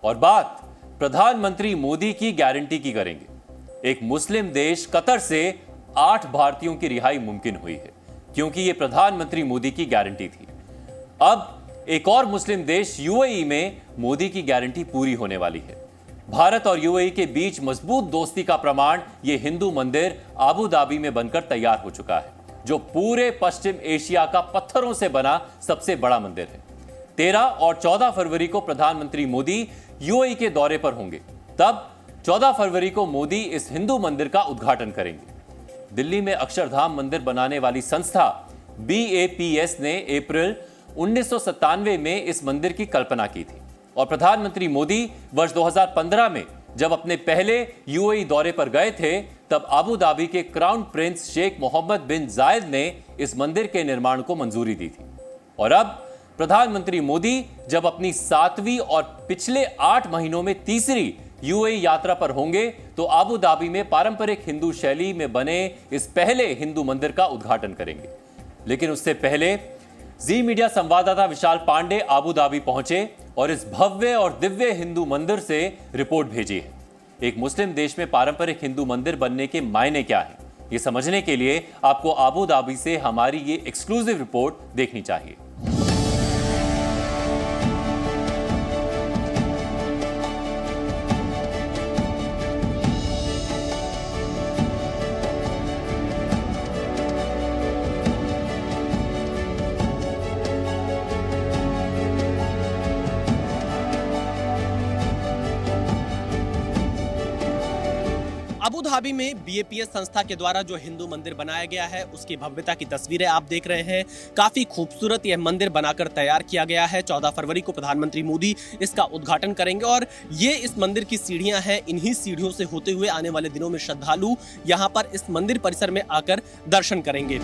और बात प्रधानमंत्री मोदी की गारंटी की करेंगे। एक मुस्लिम देश कतर से 8 भारतीयों की रिहाई मुमकिन हुई है क्योंकि यह प्रधानमंत्री मोदी की गारंटी थी। अब एक और मुस्लिम देश यूएई में मोदी की गारंटी पूरी होने वाली है। भारत और यूएई के बीच मजबूत दोस्ती का प्रमाण यह हिंदू मंदिर अबू धाबी में बनकर तैयार हो चुका है, जो पूरे पश्चिम एशिया का पत्थरों से बना सबसे बड़ा मंदिर है। 13 और 14 फरवरी को प्रधानमंत्री मोदी यूएई के दौरे पर होंगे। तब 14 फरवरी को मोदी इस हिंदू मंदिर का उद्घाटन करेंगे। दिल्ली में अक्षरधाम मंदिर बनाने वाली संस्था BAPS ने अप्रैल 1997 में इस मंदिर की कल्पना की थी और प्रधानमंत्री मोदी वर्ष 2015 में जब अपने पहले यूएई दौरे पर गए थे, तब अबू धाबी के क्राउन प्रिंस शेख मोहम्मद बिन जायद ने इस मंदिर के निर्माण को मंजूरी दी थी। और अब प्रधानमंत्री मोदी जब अपनी 7वीं और पिछले 8 महीनों में तीसरी यूएई यात्रा पर होंगे, तो अबू धाबी में पारंपरिक हिंदू शैली में बने इस पहले हिंदू मंदिर का उद्घाटन करेंगे। लेकिन उससे पहले जी मीडिया संवाददाता विशाल पांडे अबू धाबी पहुंचे और इस भव्य और दिव्य हिंदू मंदिर से रिपोर्ट भेजी है। एक मुस्लिम देश में पारंपरिक हिंदू मंदिर बनने के मायने क्या हैं, ये समझने के लिए आपको अबू धाबी से हमारी ये एक्सक्लूसिव रिपोर्ट देखनी चाहिए। अबू धाबी में BAPS संस्था के द्वारा जो हिंदू मंदिर बनाया गया है उसकी भव्यता की तस्वीरें आप देख रहे हैं। काफी खूबसूरत यह मंदिर बनाकर तैयार किया गया है। 14 फरवरी को प्रधानमंत्री मोदी इसका उद्घाटन करेंगे और ये इस मंदिर की सीढ़ियां हैं। इन्हीं सीढ़ियों से होते हुए आने वाले दिनों में श्रद्धालु यहाँ पर इस मंदिर परिसर में आकर दर्शन करेंगे।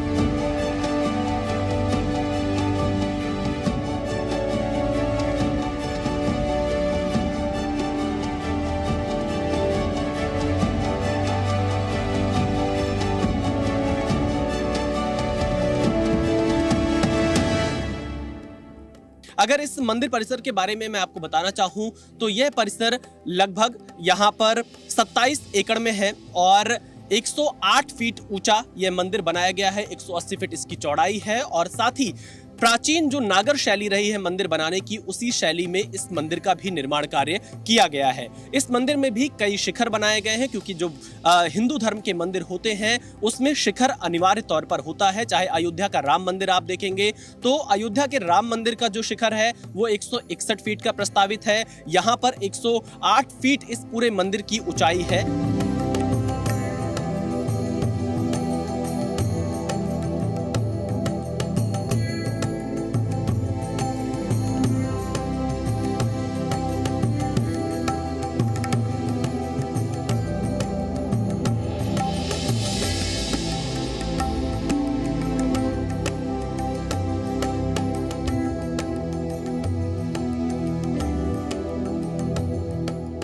अगर इस मंदिर परिसर के बारे में मैं आपको बताना चाहूं तो यह परिसर लगभग यहां पर 27 एकड़ में है और 108 फीट ऊंचा यह मंदिर बनाया गया है। 180 फीट इसकी चौड़ाई है और साथ ही प्राचीन जो नागर शैली रही है मंदिर बनाने की, उसी शैली में इस मंदिर का भी निर्माण कार्य किया गया है। इस मंदिर में भी कई शिखर बनाए गए हैं क्योंकि जो हिंदू धर्म के मंदिर होते हैं उसमें शिखर अनिवार्य तौर पर होता है। चाहे अयोध्या का राम मंदिर आप देखेंगे तो अयोध्या के राम मंदिर का जो शिखर है वो 161 फीट का प्रस्तावित है। यहाँ पर 108 फीट इस पूरे मंदिर की ऊंचाई है।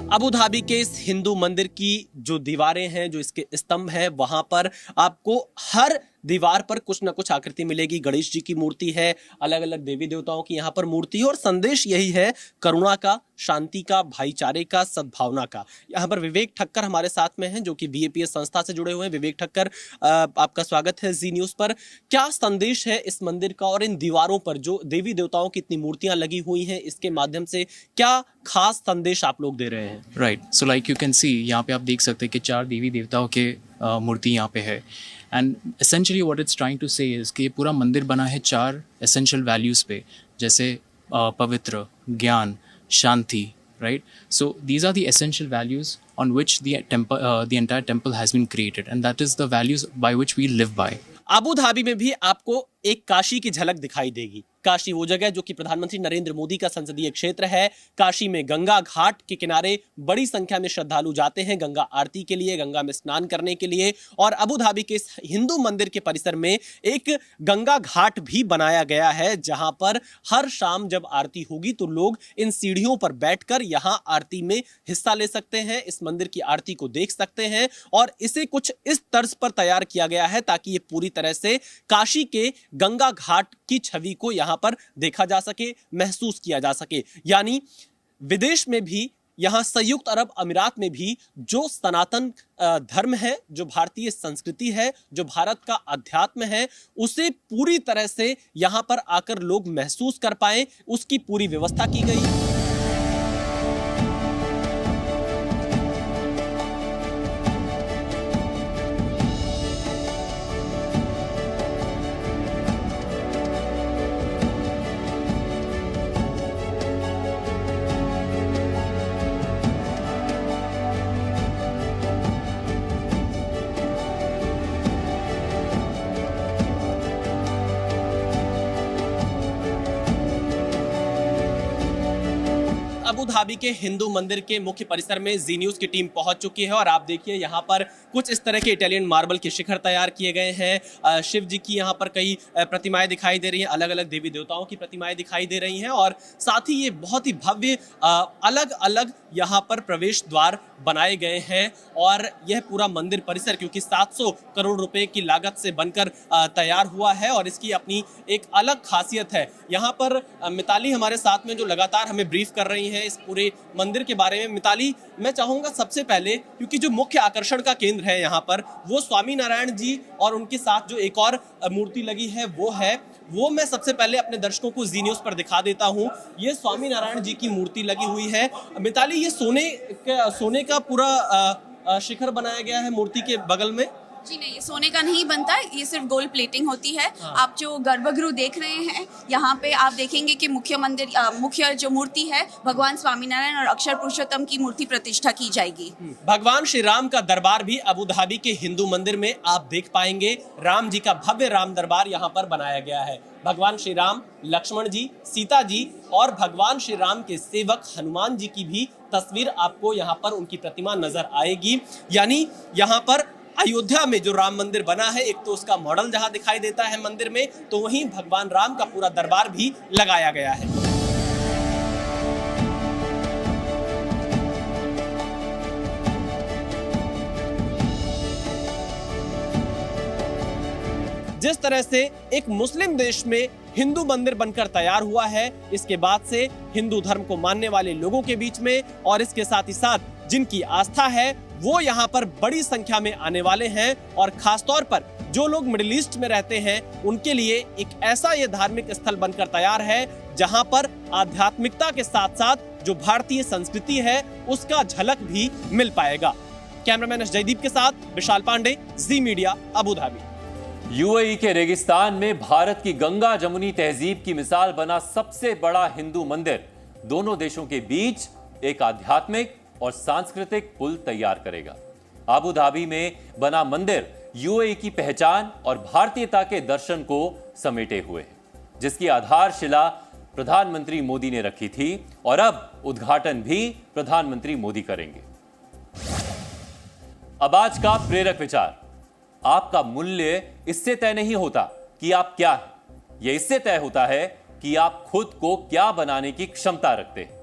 अबू धाबी के इस हिंदू मंदिर की जो दीवारें हैं, जो इसके स्तंभ हैं, वहां पर आपको हर दीवार पर कुछ ना कुछ आकृति मिलेगी। गणेश जी की मूर्ति है, अलग अलग देवी देवताओं की यहाँ पर मूर्ति है और संदेश यही है करुणा का, शांति का, भाईचारे का, सद्भावना का। यहाँ पर विवेक ठक्कर हमारे साथ में हैं जो कि BAPS संस्था से जुड़े हुए हैं। विवेक ठक्कर, आपका स्वागत है जी न्यूज पर। क्या संदेश है इस मंदिर का और इन दीवारों पर जो देवी देवताओं की इतनी मूर्तियां लगी हुई हैं, इसके माध्यम से क्या खास संदेश आप लोग दे रहे हैं? Right, so like you can see, यहाँ पे आप देख सकते हैं कि 4 देवी देवताओं के मूर्ति यहाँ पे है। And essentially what it's trying to say is कि ये पूरा मंदिर बना है 4 एसेंशियल वैल्यूज़ पे, जैसे पवित्र, ज्ञान, शांति, right? So these are the essential values on which the entire temple has been created, and that is the values by which we live by. Abu Dhabi में भी आपको एक काशी की झलक दिखाई देगी। काशी वो जगह जो कि प्रधानमंत्री नरेंद्र मोदी का संसदीय क्षेत्र है। काशी में गंगा घाट के किनारे बड़ी संख्या में श्रद्धालु जाते हैं गंगा आरती के लिए, गंगा में स्नान करने के लिए। और अबू धाबी के इस हिंदू मंदिर के परिसर में एक गंगा घाट भी बनाया गया है, जहां पर हर शाम जब आरती होगी तो लोग इन सीढ़ियों पर बैठकर यहां आरती में हिस्सा ले सकते हैं, इस मंदिर की आरती को देख सकते हैं। और इसे कुछ इस तर्ज पर तैयार किया गया है ताकि ये पूरी तरह से काशी के गंगा घाट की छवि को यहां पर देखा जा सके, महसूस किया जा सके। यानी विदेश में भी यहाँ संयुक्त अरब अमीरात में भी जो सनातन धर्म है, जो भारतीय संस्कृति है, जो भारत का अध्यात्म है, उसे पूरी तरह से यहाँ पर आकर लोग महसूस कर पाए, उसकी पूरी व्यवस्था की गई। अबू धाबी के हिंदू मंदिर के मुख्य परिसर में जी न्यूज़ की टीम पहुंच चुकी है और आप देखिए यहाँ पर कुछ इस तरह के इटालियन मार्बल के शिखर तैयार किए गए हैं। शिव जी की यहाँ पर कई प्रतिमाएं दिखाई दे रही हैं, अलग अलग देवी देवताओं की प्रतिमाएं दिखाई दे रही हैं और साथ ही ये बहुत ही भव्य अलग अलग यहाँ पर प्रवेश द्वार बनाए गए हैं। और यह पूरा मंदिर परिसर क्योंकि 700 करोड़ रुपए की लागत से बनकर तैयार हुआ है और इसकी अपनी एक अलग खासियत है। यहाँ पर मिताली हमारे साथ में जो लगातार हमें ब्रीफ कर रही हैं इस पूरे मंदिर के बारे में। मिताली, मैं चाहूंगा सबसे पहले, क्योंकि जो मुख्य आकर्षण का केंद्र है यहाँ पर वो स्वामी नारायण जी और उनके साथ जो एक और मूर्ति लगी है वो मैं सबसे पहले अपने दर्शकों को जी न्यूज़ पर दिखा देता हूँ। ये स्वामी नारायण जी की मूर्ति लगी हुई है। मिताली, ये सोने का पूरा शिखर बनाया गया है मूर्ति के बगल में? जी नहीं, ये सोने का नहीं बनता है, ये सिर्फ गोल्ड प्लेटिंग होती है। आप जो गर्भगृह देख रहे हैं यहाँ पे आप देखेंगे कि मुख्य जो मूर्ति है भगवान स्वामीनारायण और अक्षर पुरुषोत्तम की मूर्ति प्रतिष्ठा की जाएगी। भगवान श्री राम का दरबार भी अबू धाबी के हिंदू मंदिर में आप देख पाएंगे। राम जी का भव्य राम दरबार यहाँ पर बनाया गया है। भगवान श्री राम, लक्ष्मण जी, सीता जी और भगवान श्री राम के सेवक हनुमान जी की भी तस्वीर आपको यहाँ पर उनकी प्रतिमा नजर आएगी। यानी यहाँ पर अयोध्या में जो राम मंदिर बना है, एक तो उसका मॉडल जहां दिखाई देता है मंदिर में, तो वहीं भगवान राम का पूरा दरबार भी लगाया गया है। जिस तरह से एक मुस्लिम देश में हिंदू मंदिर बनकर तैयार हुआ है, इसके बाद से हिंदू धर्म को मानने वाले लोगों के बीच में और इसके साथ ही साथ जिनकी आस्था है वो यहाँ पर बड़ी संख्या में आने वाले हैं। और खासतौर पर जो लोग मिडिल ईस्ट में रहते हैं उनके लिए एक ऐसा ये धार्मिक स्थल बनकर तैयार है जहाँ पर आध्यात्मिकता के साथ साथ जो भारतीय संस्कृति है उसका झलक भी मिल पाएगा। कैमरामैन जयदीप के साथ विशाल पांडे, जी मीडिया, अबू धाबी। यूएई के रेगिस्तान में भारत की गंगा जमुनी तहजीब की मिसाल बना सबसे बड़ा हिंदू मंदिर दोनों देशों के बीच एक आध्यात्मिक और सांस्कृतिक पुल तैयार करेगा। अबू धाबी में बना मंदिर यूएई की पहचान और भारतीयता के दर्शन को समेटे हुए है, जिसकी आधारशिला प्रधानमंत्री मोदी ने रखी थी और अब उद्घाटन भी प्रधानमंत्री मोदी करेंगे। अब आज का प्रेरक विचार, आपका मूल्य इससे तय नहीं होता कि आप क्या हैं, यह इससे तय होता है कि आप खुद को क्या बनाने की क्षमता रखते हैं।